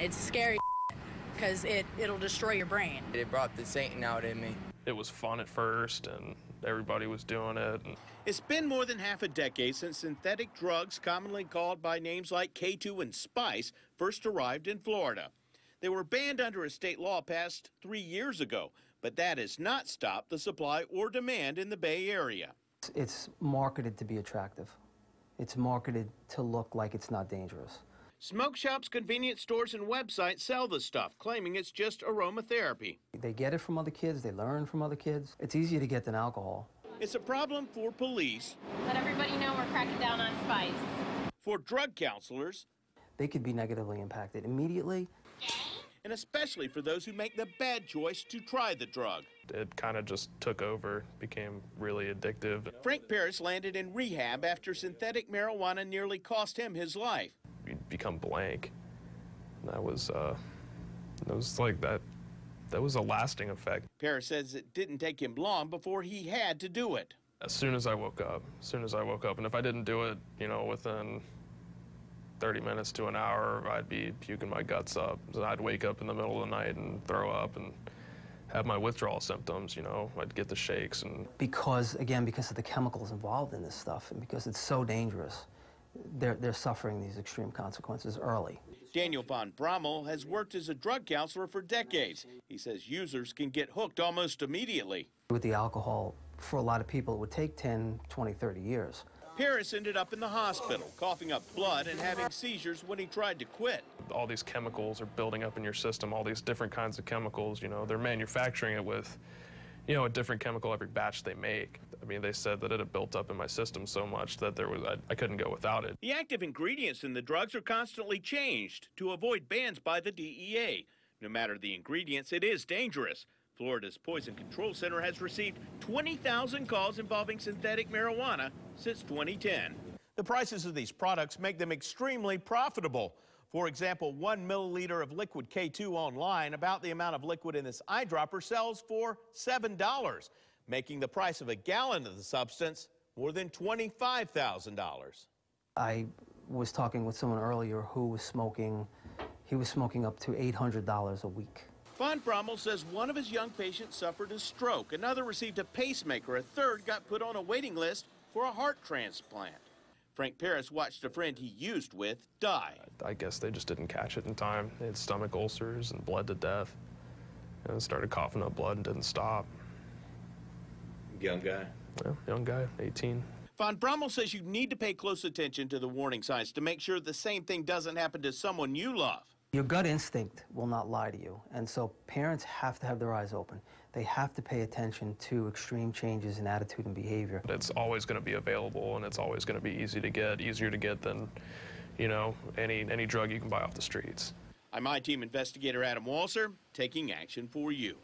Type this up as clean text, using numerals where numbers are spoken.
It's scary because it'll destroy your brain. It brought the Satan out in me. It was fun at first, and everybody was doing it. It's been more than half a decade since synthetic drugs, commonly called by names like K2 and Spice, first arrived in Florida. They were banned under a state law passed 3 years ago, but that has not stopped the supply or demand in the Bay Area. It's marketed to be attractive. It's marketed to look like it's not dangerous. Smoke shops, convenience stores, and websites sell the stuff, claiming it's just aromatherapy. They get it from other kids, they learn from other kids. It's easier to get than alcohol. It's a problem for police. Let everybody know we're cracking down on Spice. For drug counselors. They could be negatively impacted immediately. And especially for those who make the bad choice to try the drug. It kind of just took over, became really addictive. Frank Paris landed in rehab after synthetic marijuana nearly cost him his life. You'd become blank. That was like that. That was a lasting effect. Paris says it didn't take him long before he had to do it. As soon as I woke up, and if I didn't do it, within 30 minutes to an hour, I'd be puking my guts up. I'd wake up in the middle of the night and throw up and have my withdrawal symptoms, I'd get the shakes. And because of the chemicals involved in this stuff and because it's so dangerous, they're suffering these extreme consequences early. Daniel von Brommel has worked as a drug counselor for decades. He says users can get hooked almost immediately. With the alcohol, for a lot of people, it would take 10, 20, 30 years. Paris ended up in the hospital, coughing up blood and having seizures when he tried to quit. All these chemicals are building up in your system, all these different kinds of chemicals, they're manufacturing it with, a different chemical every batch they make. I mean, they said that it had built up in my system so much that I couldn't go without it. The active ingredients in the drugs are constantly changed to avoid bans by the DEA. No matter the ingredients, it is dangerous. Florida's Poison Control Center has received 20,000 calls involving synthetic marijuana since 2010. The prices of these products make them extremely profitable. For example, 1 milliliter of liquid K2 online, about the amount of liquid in this eyedropper, sells for $7, making the price of a gallon of the substance more than $25,000. I was talking with someone earlier who was smoking, he was smoking up to $800 a week. Von Brommel says one of his young patients suffered a stroke, another received a pacemaker, a third got put on a waiting list for a heart transplant. Frank Paris watched a friend he used with die. I guess they just didn't catch it in time. They had stomach ulcers and bled to death. And started coughing up blood and didn't stop. Young guy? Yeah, young guy, 18. Von Brommel says you need to pay close attention to the warning signs to make sure the same thing doesn't happen to someone you love. Your gut instinct will not lie to you, and so parents have to have their eyes open. They have to pay attention to extreme changes in attitude and behavior. It's always going to be available, and it's always going to be easier to get than, any drug you can buy off the streets. I'm I-Team investigator Adam Walser, taking action for you.